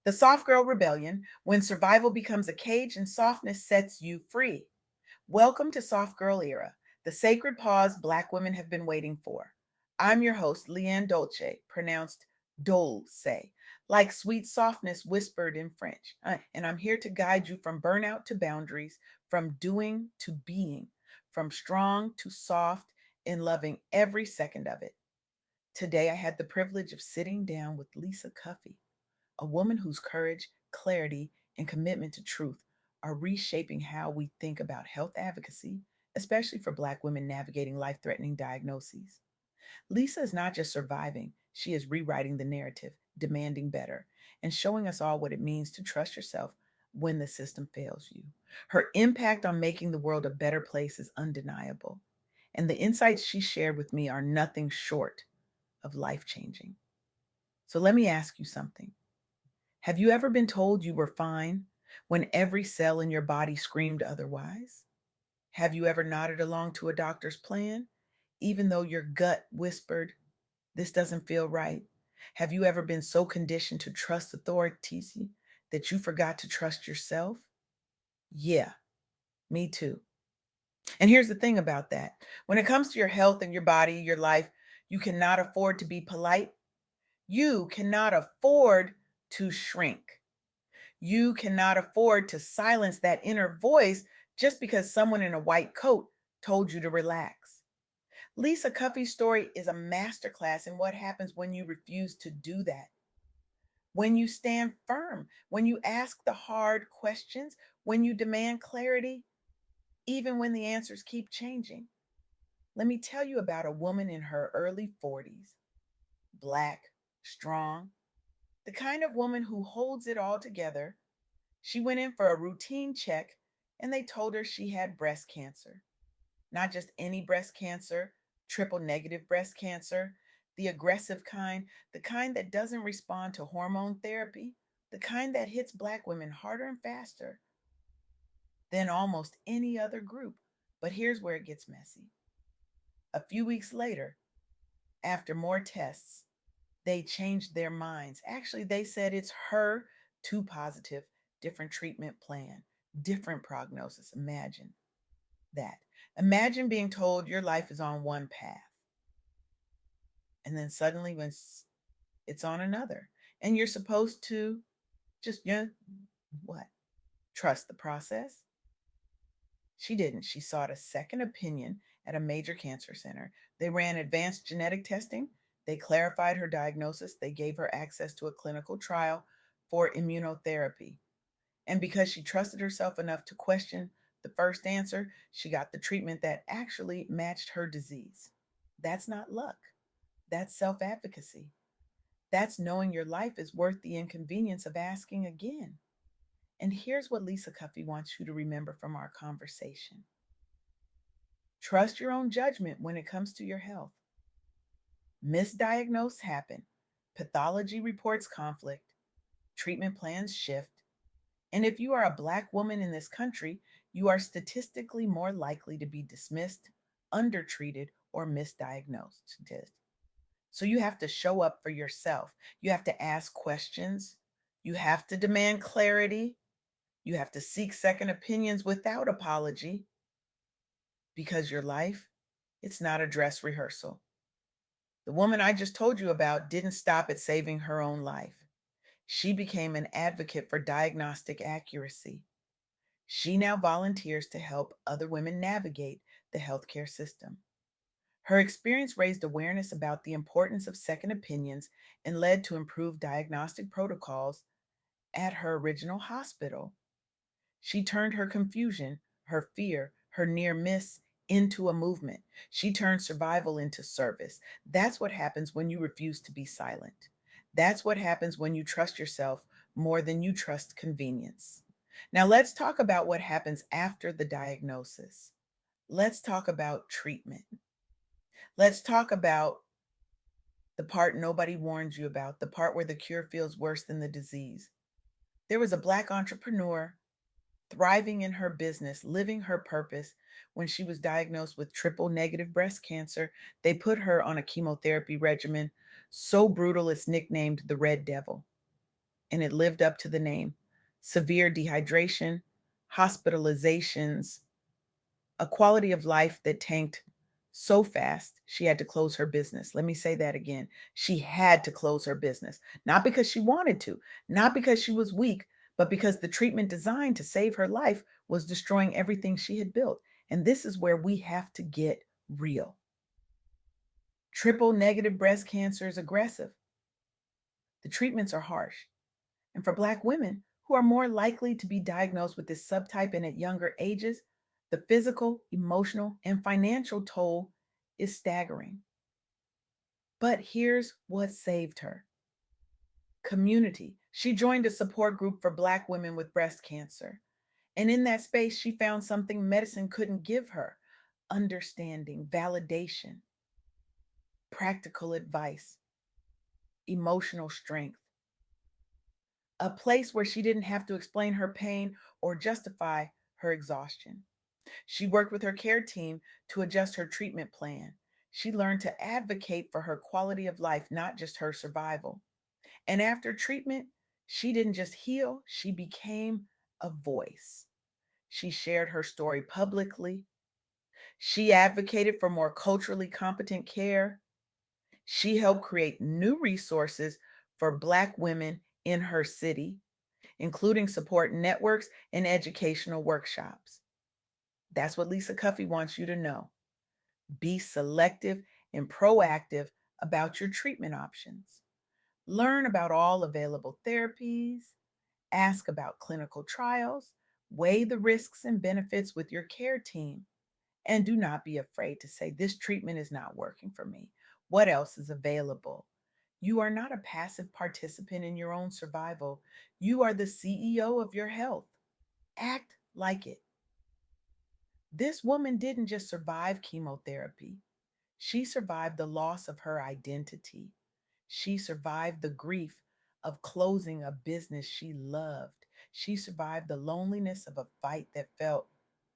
The soft girl rebellion, when survival becomes a cage and softness sets you free. Welcome to Soft Girl Era, the sacred pause Black women have been waiting for. I'm your host, LeAnne Dolce, pronounced Dolce, like sweet softness whispered in French. And I'm here to guide you from burnout to boundaries, from doing to being, from strong to soft, in loving every second of it. Today, I had the privilege of sitting down with Lisa Cuffie, a woman whose courage, clarity, and commitment to truth are reshaping how we think about health advocacy, especially for Black women navigating life threatening diagnoses. Lisa is not just surviving, she is rewriting the narrative, demanding better, and showing us all what it means to trust yourself when the system fails you. Her impact on making the world a better place is undeniable, and the insights she shared with me are nothing short of life changing. So let me ask you something. Have you ever been told you were fine when every cell in your body screamed otherwise? Have you ever nodded along to a doctor's plan, even though your gut whispered, this doesn't feel right? Have you ever been so conditioned to trust authorities that you forgot to trust yourself? Yeah, me too. And here's the thing about that: when it comes to your health and your body, your life, you cannot afford to be polite. You cannot afford to shrink. You cannot afford to silence that inner voice just because someone in a white coat told you to relax. Lisa Cuffey's story is a masterclass in what happens when you refuse to do that. When you stand firm, when you ask the hard questions, when you demand clarity, even when the answers keep changing. Let me tell you about a woman in her early 40s, Black, strong, the kind of woman who holds it all together. She went in for a routine check and they told her she had breast cancer. Not just any breast cancer, triple negative breast cancer, the aggressive kind, the kind that doesn't respond to hormone therapy, the kind that hits Black women harder and faster than almost any other group. But here's where it gets messy. A few weeks later, after more tests, they changed their minds. Actually, they said it's her too positive, different treatment plan, different prognosis. Imagine that. Imagine being told your life is on one path, and then suddenly when it's on another, and you're supposed to just, what? Trust the process? She didn't. She sought a second opinion at a major cancer center. They ran advanced genetic testing. They clarified her diagnosis. They gave her access to a clinical trial for immunotherapy. And because she trusted herself enough to question the first answer, she got the treatment that actually matched her disease. That's not luck. That's self advocacy. That's knowing your life is worth the inconvenience of asking again. And here's what Lisa Cuffey wants you to remember from our conversation: trust your own judgment when it comes to your health. Misdiagnosed happen, pathology reports conflict, treatment plans shift. And if you are a Black woman in this country, you are statistically more likely to be dismissed, undertreated, or misdiagnosed. So you have to show up for yourself. You have to ask questions. You have to demand clarity. You have to seek second opinions without apology, because your life, it's not a dress rehearsal. The woman I just told you about didn't stop at saving her own life. She became an advocate for diagnostic accuracy. She now volunteers to help other women navigate the healthcare system. Her experience raised awareness about the importance of second opinions and led to improved diagnostic protocols at her original hospital. She turned her confusion, her fear, her near miss into a movement. She turned survival into service. That's what happens when you refuse to be silent. That's what happens when you trust yourself more than you trust convenience. Now, let's talk about what happens after the diagnosis. Let's talk about treatment. Let's talk about the part nobody warns you about, the part where the cure feels worse than the disease. There was a Black entrepreneur thriving in her business, living her purpose. When she was diagnosed with triple negative breast cancer, they put her on a chemotherapy regimen so brutal it's nicknamed the Red Devil. and it lived up to the name. Severe dehydration, hospitalizations, a quality of life that tanked so fast she had to close her business. Let me say that again. She had to close her business, not because she wanted to, not because she was weak, but because the treatment designed to save her life was destroying everything she had built. And this is where we have to get real. Triple negative breast cancer is aggressive. The treatments are harsh. And for Black women who are more likely to be diagnosed with this subtype and at younger ages, the physical, emotional, and financial toll is staggering. But here's what saved her: community. She joined a support group for Black women with breast cancer. And in that space, she found something medicine couldn't give her: understanding, validation, practical advice, emotional strength. A place where she didn't have to explain her pain or justify her exhaustion. She worked with her care team to adjust her treatment plan. She learned to advocate for her quality of life, not just her survival. And after treatment, she didn't just heal, she became a voice. She shared her story publicly. She advocated for more culturally competent care. She helped create new resources for Black women in her city, including support networks and educational workshops. That's what Lisa Cuffie wants you to know. Be selective and proactive about your treatment options. Learn about all available therapies, ask about clinical trials, weigh the risks and benefits with your care team, and do not be afraid to say, "This treatment is not working for me. What else is available?" You are not a passive participant in your own survival. You are the CEO of your health. Act like it. This woman didn't just survive chemotherapy, she survived the loss of her identity. She survived the grief of closing a business she loved. She survived the loneliness of a fight that felt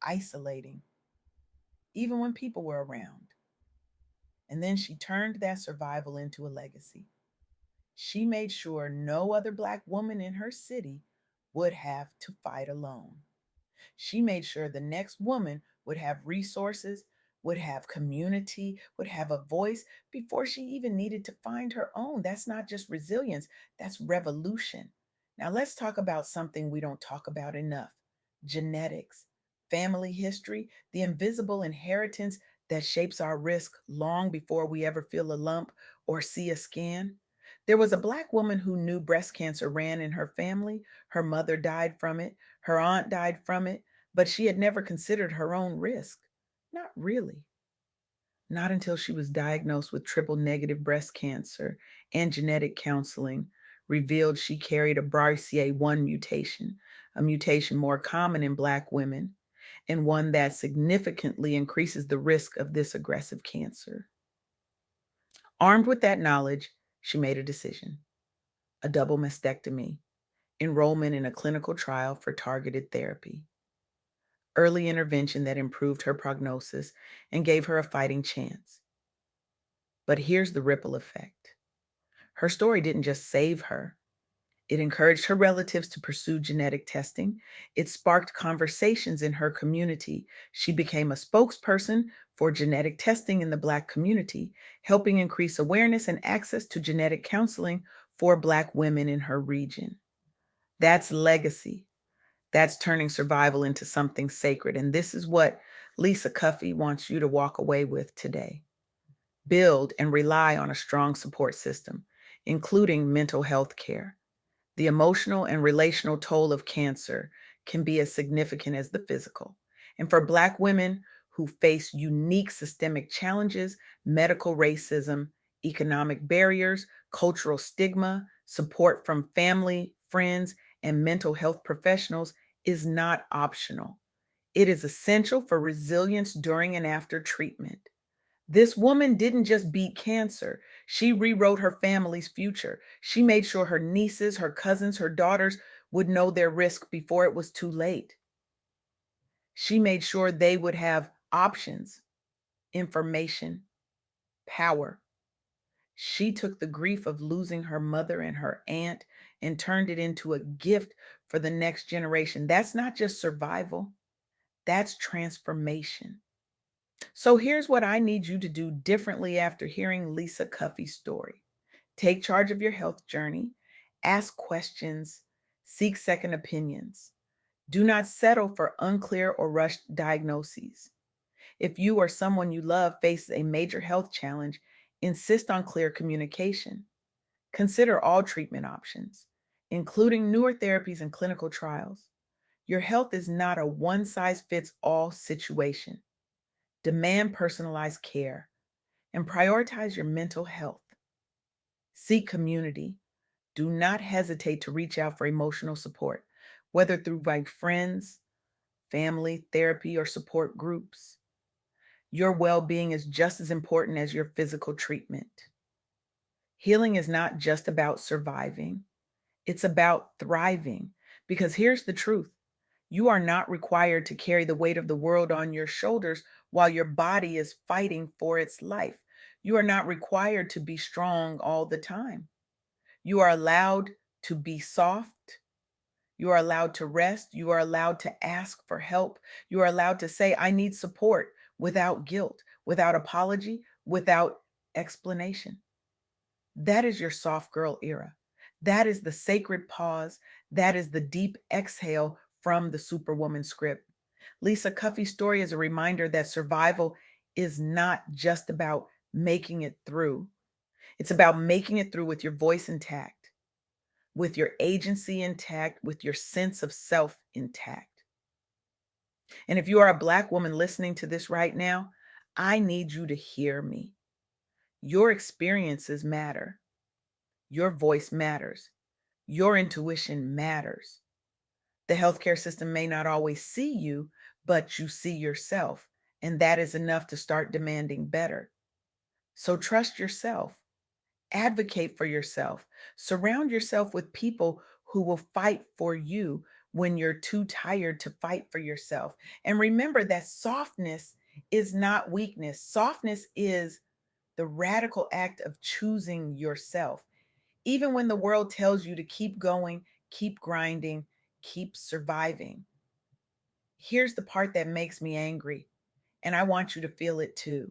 isolating, even when people were around. And then she turned that survival into a legacy. She made sure no other Black woman in her city would have to fight alone. She made sure the next woman would have resources, would have community, would have a voice before she even needed to find her own. That's not just resilience, that's revolution. Now, let's talk about something we don't talk about enough: genetics, family history, the invisible inheritance that shapes our risk long before we ever feel a lump or see a scan. There was a Black woman who knew breast cancer ran in her family. Her mother died from it, her aunt died from it, but she had never considered her own risk. Not really. Not until she was diagnosed with triple negative breast cancer and genetic counseling revealed she carried a BRCA1 mutation, a mutation more common in Black women, and one that significantly increases the risk of this aggressive cancer. Armed with that knowledge, she made a decision: a double mastectomy, enrollment in a clinical trial for targeted therapy, early intervention that improved her prognosis and gave her a fighting chance. But here's the ripple effect: her story didn't just save her, it encouraged her relatives to pursue genetic testing. It sparked conversations in her community. She became a spokesperson for genetic testing in the Black community, helping increase awareness and access to genetic counseling for Black women in her region. That's legacy. That's turning survival into something sacred. And this is what Lisa Cuffie wants you to walk away with today. Build and rely on a strong support system, including mental health care. The emotional and relational toll of cancer can be as significant as the physical. And for Black women who face unique systemic challenges, medical racism, economic barriers, cultural stigma, support from family, friends, and mental health professionals is not optional. It is essential for resilience during and after treatment. This woman didn't just beat cancer, she rewrote her family's future. She made sure her nieces, her cousins, her daughters would know their risk before it was too late. She made sure they would have options, information, power. She took the grief of losing her mother and her aunt and turned it into a gift for the next generation. That's not just survival, that's transformation. So here's what I need you to do differently after hearing Lisa Cuffie's story. Take charge of your health journey, ask questions, seek second opinions. Do not settle for unclear or rushed diagnoses. If you or someone you love faces a major health challenge, insist on clear communication. Consider all treatment options, including newer therapies and clinical trials. Your health is not a one size fits all situation. Demand personalized care and prioritize your mental health. Seek community. Do not hesitate to reach out for emotional support, whether through friends, family, therapy, or support groups. Your well being is just as important as your physical treatment. Healing is not just about surviving, it's about thriving. Because here's the truth: you are not required to carry the weight of the world on your shoulders while your body is fighting for its life. You are not required to be strong all the time. You are allowed to be soft. You are allowed to rest. You are allowed to ask for help. You are allowed to say, I need support without guilt, without apology, without explanation. That is your soft girl era. That is the sacred pause. That is the deep exhale from the Superwoman script. Lisa Cuffie's story is a reminder that survival is not just about making it through. It's about making it through with your voice intact, with your agency intact, with your sense of self intact. And if you are a Black woman listening to this right now, I need you to hear me. Your experiences matter. Your voice matters. Your intuition matters. The healthcare system may not always see you, but you see yourself. And that is enough to start demanding better. So trust yourself. Advocate for yourself. Surround yourself with people who will fight for you when you're too tired to fight for yourself. And remember that softness is not weakness. Softness is the radical act of choosing yourself. Even when the world tells you to keep going, keep grinding, keep surviving. Here's the part that makes me angry, and I want you to feel it too.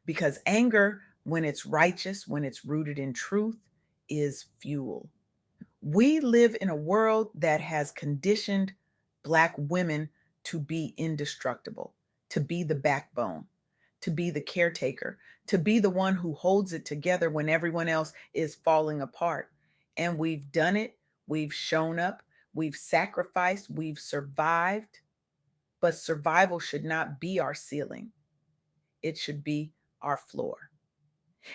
Because anger, when it's righteous, when it's rooted in truth, is fuel. We live in a world that has conditioned Black women to be indestructible, to be the backbone, to be the caretaker, to be the one who holds it together when everyone else is falling apart. And we've done it, we've shown up, we've sacrificed, we've survived, but survival should not be our ceiling, it should be our floor.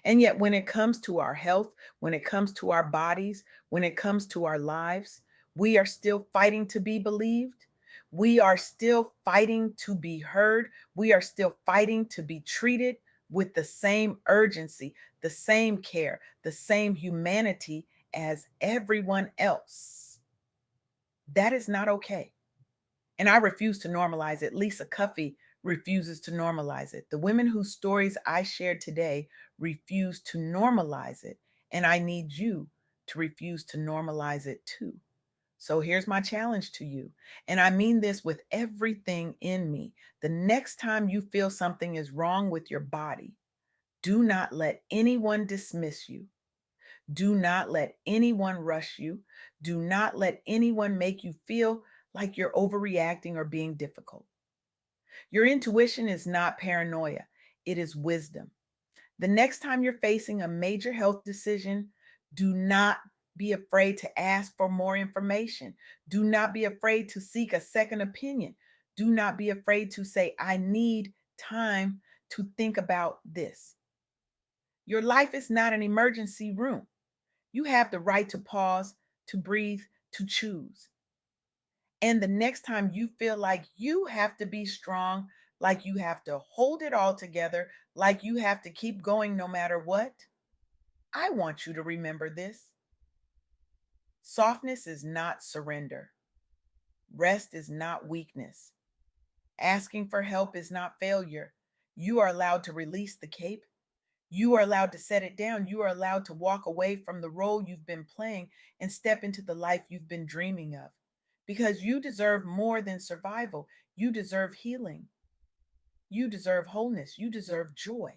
And yet, when it comes to our health, when it comes to our bodies, when it comes to our lives, we are still fighting to be believed. We are still fighting to be heard. We are still fighting to be treated with the same urgency, the same care, the same humanity as everyone else. That is not okay. And I refuse to normalize it. Lisa Cuffie refuses to normalize it. The women whose stories I shared today refuse to normalize it. And I need you to refuse to normalize it too. So here's my challenge to you. And I mean this with everything in me. The next time you feel something is wrong with your body, do not let anyone dismiss you. Do not let anyone rush you. Do not let anyone make you feel like you're overreacting or being difficult. Your intuition is not paranoia, it is wisdom. The next time you're facing a major health decision, do not be afraid to ask for more information. Do not be afraid to seek a second opinion. Do not be afraid to say, I need time to think about this. Your life is not an emergency room. You have the right to pause, to breathe, to choose. And the next time you feel like you have to be strong, like you have to hold it all together, like you have to keep going no matter what, I want you to remember this. Softness is not surrender. Rest is not weakness. Asking for help is not failure. You are allowed to release the cape. You are allowed to set it down. You are allowed to walk away from the role you've been playing and step into the life you've been dreaming of. Because you deserve more than survival. You deserve healing. You deserve wholeness. You deserve joy.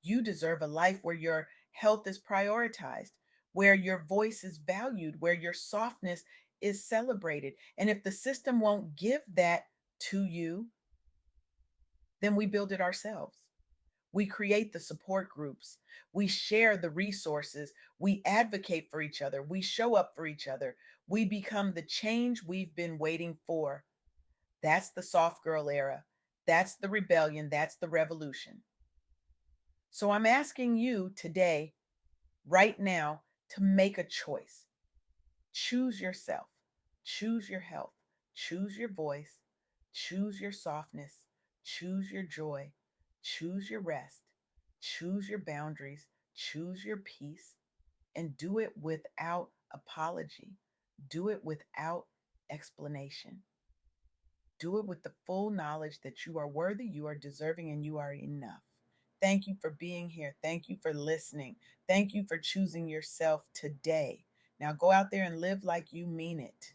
You deserve a life where your health is prioritized, where your voice is valued, where your softness is celebrated. And if the system won't give that to you, then we build it ourselves. We create the support groups. We share the resources. We advocate for each other. We show up for each other. We become the change we've been waiting for. That's the soft girl era. That's the rebellion. That's the revolution. So I'm asking you today, right now, to make a choice. Choose yourself. Choose your health. Choose your voice. Choose your softness. Choose your joy. Choose your rest. Choose your boundaries. Choose your peace. And do it without apology. Do it without explanation. Do it with the full knowledge that you are worthy, you are deserving, and you are enough. Thank you for being here. Thank you for listening. Thank you for choosing yourself today. Now go out there and live like you mean it.